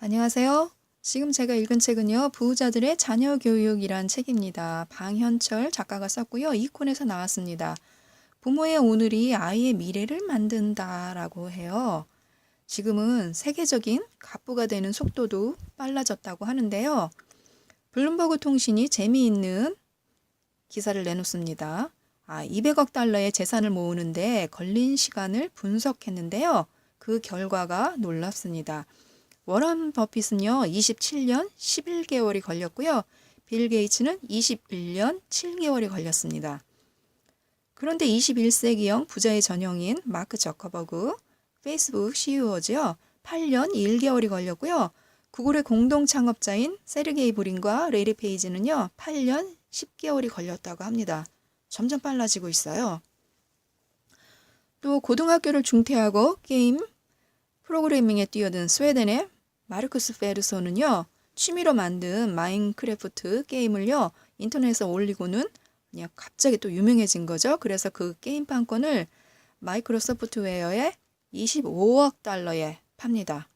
안녕하세요. 지금 제가 읽은 책은요, 부자들의 자녀 교육이란 책입니다. 방현철 작가가 썼고요. 이콘에서 나왔습니다. 부모의 오늘이 아이의 미래를 만든다라고 해요. 지금은 세계적인 갑부가 되는 속도도 빨라졌다고 하는데요. 블룸버그 통신이 재미있는 기사를 내놓습니다. 200억 달러의 재산을 모으는데 걸린 시간을 분석했는데요. 그 결과가 놀랍습니다. 워런 버핏은요, 27년 11개월이 걸렸고요. 빌 게이츠는 21년 7개월이 걸렸습니다. 그런데 21세기형 부자의 전형인 마크 저커버그, 페이스북 CEO죠. 8년 1개월이 걸렸고요. 구글의 공동 창업자인 세르게이 브린과 레리 페이지는요, 8년 10개월이 걸렸다고 합니다. 점점 빨라지고 있어요. 또 고등학교를 중퇴하고 게임 프로그래밍에 뛰어든 스웨덴의 마르쿠스 페르소는요, 취미로 만든 마인크래프트 게임을요, 인터넷에 올리고는 그냥 갑자기 또 유명해진 거죠. 그래서 그 게임판권을 마이크로소프트웨어에 25억 달러에 팝니다.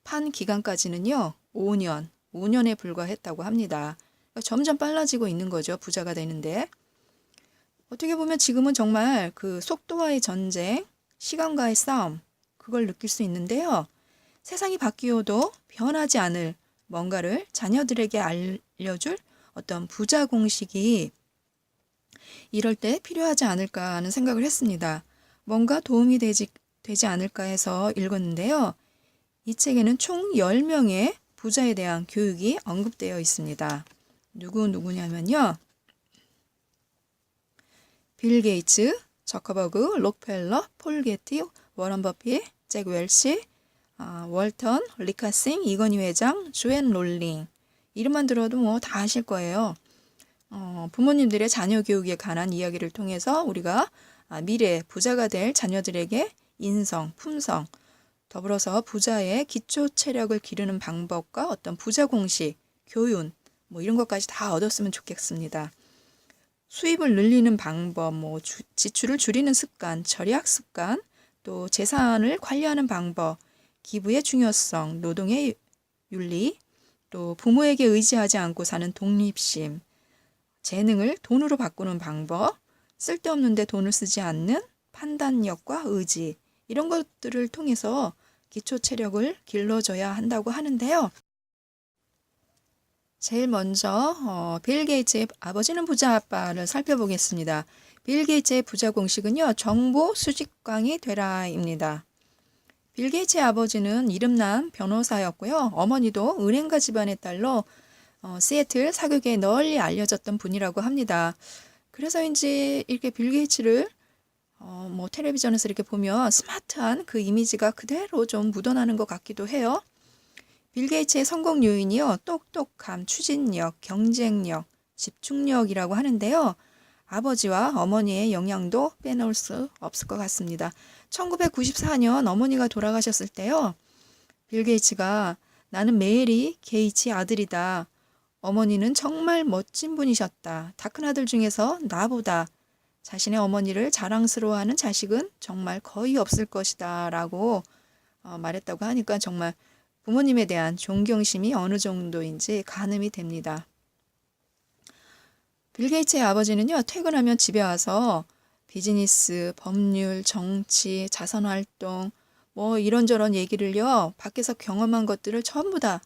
판 기간까지는요, 5년에 불과했다고 합니다. 그러니까 점점 빨라지고 있는 거죠. 부자가 되는데. 어떻게 보면 지금은 정말 그 속도와의 전쟁, 시간과의 싸움, 그걸 느낄 수 있는데요. 세상이 바뀌어도 변하지 않을 뭔가를 자녀들에게 알려줄 어떤 부자 공식이 이럴 때 필요하지 않을까 하는 생각을 했습니다. 뭔가 도움이 되지 않을까 해서 읽었는데요. 이 책에는 총 10명의 부자에 대한 교육이 언급되어 있습니다. 누구냐면요. 빌 게이츠, 저커버그, 록펠러, 폴 게티, 워런 버핏, 잭 웰시, 월턴, 리카싱, 이건희 회장, 조앤 롤링. 이름만 들어도 뭐 다 아실 거예요. 부모님들의 자녀 교육에 관한 이야기를 통해서 우리가 미래 부자가 될 자녀들에게 인성, 품성, 더불어서 부자의 기초 체력을 기르는 방법과 어떤 부자 공식, 교훈, 뭐 이런 것까지 다 얻었으면 좋겠습니다. 수입을 늘리는 방법, 지출을 줄이는 습관, 절약 습관, 또 재산을 관리하는 방법, 기부의 중요성, 노동의 윤리, 또 부모에게 의지하지 않고 사는 독립심, 재능을 돈으로 바꾸는 방법, 쓸데없는데 돈을 쓰지 않는 판단력과 의지, 이런 것들을 통해서 기초 체력을 길러줘야 한다고 하는데요. 제일 먼저 빌 게이츠의 아버지는 부자 아빠를 살펴보겠습니다. 빌 게이츠의 부자 공식은요, 정보 수집광이 되라입니다. 빌 게이츠의 아버지는 이름난 변호사였고요. 어머니도 은행가 집안의 딸로 시애틀 사교계에 널리 알려졌던 분이라고 합니다. 그래서인지 이렇게 빌 게이츠를 텔레비전에서 이렇게 보면 스마트한 그 이미지가 그대로 좀 묻어나는 것 같기도 해요. 빌 게이츠의 성공 요인이요, 똑똑함, 추진력, 경쟁력, 집중력이라고 하는데요. 아버지와 어머니의 영향도 빼놓을 수 없을 것 같습니다. 1994년 어머니가 돌아가셨을 때요. 빌 게이츠가 나는 메리 게이츠 아들이다. 어머니는 정말 멋진 분이셨다. 다 큰 아들 중에서 나보다 자신의 어머니를 자랑스러워하는 자식은 정말 거의 없을 것이다 라고 말했다고 하니까 정말 부모님에 대한 존경심이 어느 정도인지 가늠이 됩니다. 빌 게이츠의 아버지는요, 퇴근하면 집에 와서 비즈니스, 법률, 정치, 자선활동, 이런저런 얘기를요, 밖에서 경험한 것들을 전부 다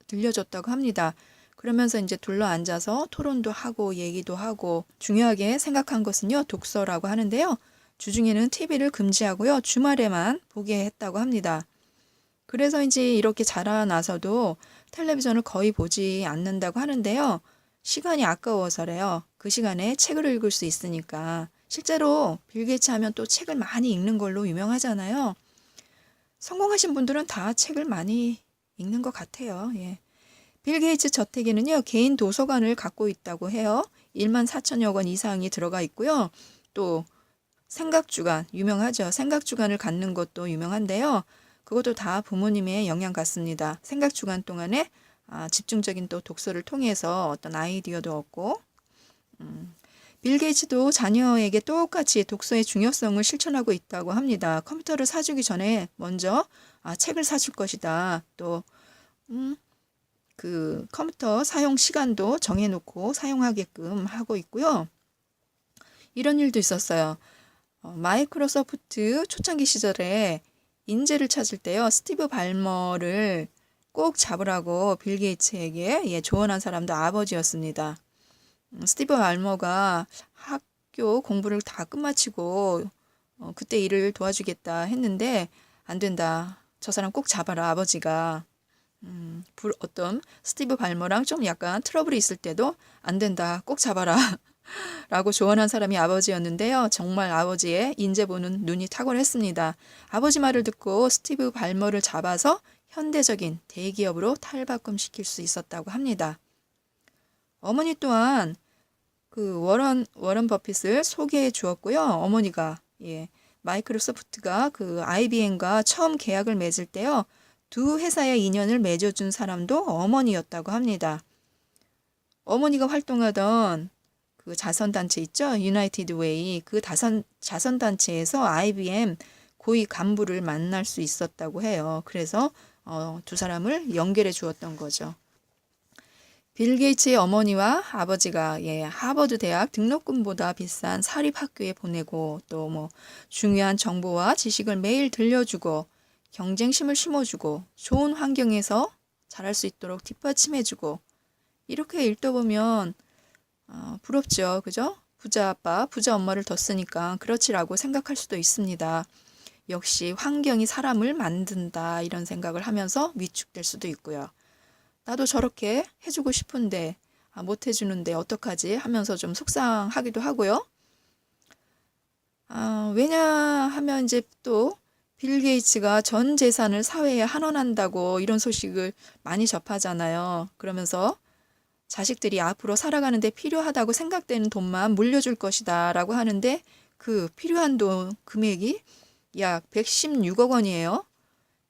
들려줬다고 합니다. 그러면서 이제 둘러 앉아서 토론도 하고 얘기도 하고, 중요하게 생각한 것은요, 독서라고 하는데요. 주중에는 TV를 금지하고요, 주말에만 보게 했다고 합니다. 그래서 이제 이렇게 자라나서도 텔레비전을 거의 보지 않는다고 하는데요. 시간이 아까워서래요. 그 시간에 책을 읽을 수 있으니까. 실제로 빌 게이츠 하면 또 책을 많이 읽는 걸로 유명하잖아요. 성공하신 분들은 다 책을 많이 읽는 것 같아요. 예. 빌 게이츠 저택에는요, 개인 도서관을 갖고 있다고 해요. 1만 4천여 권 이상이 들어가 있고요. 또 생각주간, 유명하죠. 생각주간을 갖는 것도 유명한데요. 그것도 다 부모님의 영향 같습니다. 생각주간 동안에 집중적인 또 독서를 통해서 어떤 아이디어도 얻고, 빌 게이츠도 자녀에게 똑같이 독서의 중요성을 실천하고 있다고 합니다. 컴퓨터를 사주기 전에 먼저 책을 사줄 것이다. 또 음, 그 컴퓨터 사용 시간도 정해놓고 사용하게끔 하고 있고요. 이런 일도 있었어요. 마이크로소프트 초창기 시절에 인재를 찾을 때요. 스티브 발머를 꼭 잡으라고 빌 게이츠에게 조언한 사람도 아버지였습니다. 스티브 발머가 학교 공부를 다 끝마치고 그때 일을 도와주겠다 했는데 안 된다. 저 사람 꼭 잡아라 아버지가. 어떤 스티브 발머랑 좀 약간 트러블이 있을 때도 안 된다. 꼭 잡아라. 라고 조언한 사람이 아버지였는데요. 정말 아버지의 인재 보는 눈이 탁월했습니다. 아버지 말을 듣고 스티브 발머를 잡아서 현대적인 대기업으로 탈바꿈시킬 수 있었다고 합니다. 어머니 또한 그 워런 버핏을 소개해 주었고요. 어머니가 마이크로소프트가 그 IBM과 처음 계약을 맺을 때요. 두 회사의 인연을 맺어준 사람도 어머니였다고 합니다. 어머니가 활동하던 그 자선단체 있죠? 유나이티드 웨이. 그 자선단체에서 IBM 고위 간부를 만날 수 있었다고 해요. 그래서 두 사람을 연결해 주었던 거죠. 빌 게이츠의 어머니와 아버지가 하버드 대학 등록금보다 비싼 사립학교에 보내고 또 뭐 중요한 정보와 지식을 매일 들려주고 경쟁심을 심어주고 좋은 환경에서 자랄 수 있도록 뒷받침해주고 이렇게 읽다 보면 부럽죠. 그죠? 부자 아빠, 부자 엄마를 뒀으니까 그렇지라고 생각할 수도 있습니다. 역시 환경이 사람을 만든다 이런 생각을 하면서 위축될 수도 있고요. 나도 저렇게 해주고 싶은데 못 해주는데 어떡하지 하면서 좀 속상하기도 하고요. 왜냐하면 이제 또 빌 게이츠가 전 재산을 사회에 환원한다고 이런 소식을 많이 접하잖아요. 그러면서 자식들이 앞으로 살아가는데 필요하다고 생각되는 돈만 물려줄 것이다 라고 하는데 그 필요한 돈 금액이 약 116억 원이에요.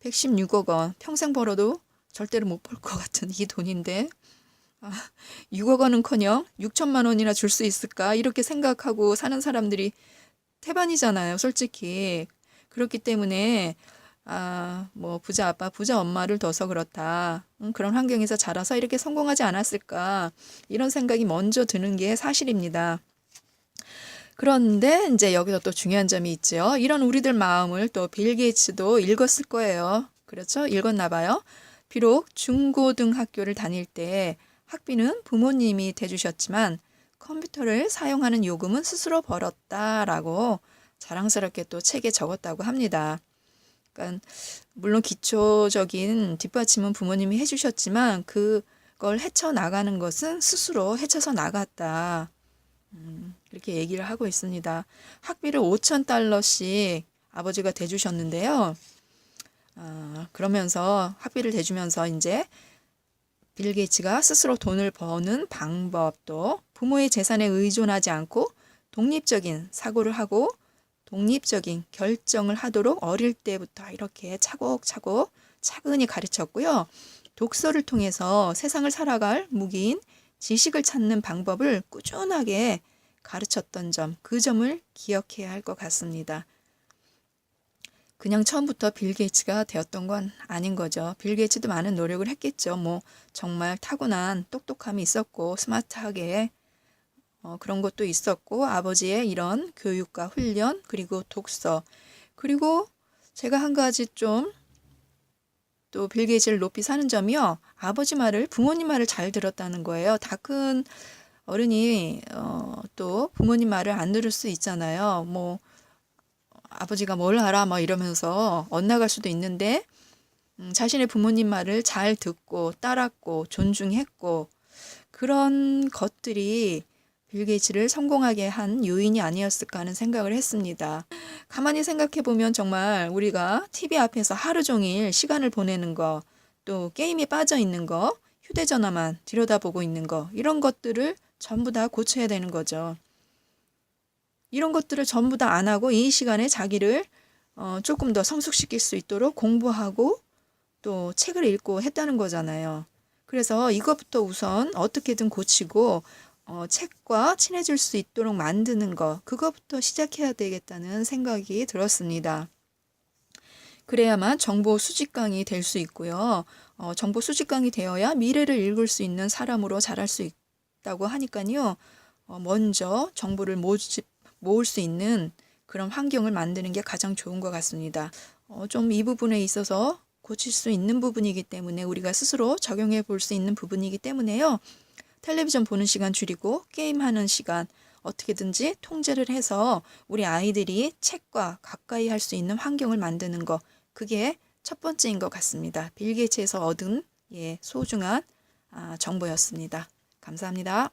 116억 원. 평생 벌어도 절대로 못 벌 것 같은 이 돈인데 6억 원은커녕 6천만 원이나 줄 수 있을까 이렇게 생각하고 사는 사람들이 태반이잖아요. 솔직히. 그렇기 때문에 뭐 부자 아빠, 부자 엄마를 둬서 그렇다. 그런 환경에서 자라서 이렇게 성공하지 않았을까. 이런 생각이 먼저 드는 게 사실입니다. 그런데 이제 여기서 또 중요한 점이 있죠. 이런 우리들 마음을 또 빌 게이츠도 읽었을 거예요. 그렇죠? 읽었나 봐요. 비록 중고등학교를 다닐 때 학비는 부모님이 대주셨지만 컴퓨터를 사용하는 요금은 스스로 벌었다라고 자랑스럽게 또 책에 적었다고 합니다. 그러니까 물론 기초적인 뒷받침은 부모님이 해주셨지만 그걸 헤쳐나가는 것은 스스로 헤쳐서 나갔다. 이렇게 얘기를 하고 있습니다. 학비를 5,000달러씩 아버지가 대주셨는데요. 그러면서 학비를 대주면서 이제 빌 게이츠가 스스로 돈을 버는 방법도 부모의 재산에 의존하지 않고 독립적인 사고를 하고 독립적인 결정을 하도록 어릴 때부터 이렇게 차곡차곡 차근히 가르쳤고요. 독서를 통해서 세상을 살아갈 무기인 지식을 찾는 방법을 꾸준하게 가르쳤던 점, 그 점을 기억해야 할 것 같습니다. 그냥 처음부터 빌 게이츠가 되었던 건 아닌 거죠. 빌 게이츠도 많은 노력을 했겠죠. 뭐 정말 타고난 똑똑함이 있었고 스마트하게 그런 것도 있었고 아버지의 이런 교육과 훈련 그리고 독서 그리고 제가 한 가지 좀 또 빌 게이츠를 높이 사는 점이요. 아버지 말을 부모님 말을 잘 들었다는 거예요. 다 큰 어른이 또 부모님 말을 안 들을 수 있잖아요. 뭐 아버지가 뭘 알아 막 이러면서 엇나갈 수도 있는데 자신의 부모님 말을 잘 듣고 따랐고 존중했고 그런 것들이 빌 게이츠를 성공하게 한 요인이 아니었을까 하는 생각을 했습니다. 가만히 생각해 보면 정말 우리가 TV 앞에서 하루 종일 시간을 보내는 거, 또 게임에 빠져 있는 거, 휴대전화만 들여다보고 있는 거 이런 것들을 전부 다 고쳐야 되는 거죠. 이런 것들을 전부 다 안 하고 이 시간에 자기를 조금 더 성숙시킬 수 있도록 공부하고 또 책을 읽고 했다는 거잖아요. 그래서 이것부터 우선 어떻게든 고치고 책과 친해질 수 있도록 만드는 거 그것부터 시작해야 되겠다는 생각이 들었습니다. 그래야만 정보 수집강이 될 수 있고요. 정보 수집강이 되어야 미래를 읽을 수 있는 사람으로 자랄 수 있다고 하니까요. 먼저 정보를 모을 수 있는 그런 환경을 만드는 게 가장 좋은 것 같습니다. 좀 이 부분에 있어서 고칠 수 있는 부분이기 때문에 우리가 스스로 적용해 볼 수 있는 부분이기 때문에요. 텔레비전 보는 시간 줄이고 게임하는 시간 어떻게든지 통제를 해서 우리 아이들이 책과 가까이 할 수 있는 환경을 만드는 거, 그게 첫 번째인 것 같습니다. 빌 게이츠에서 얻은 소중한 정보였습니다. 감사합니다.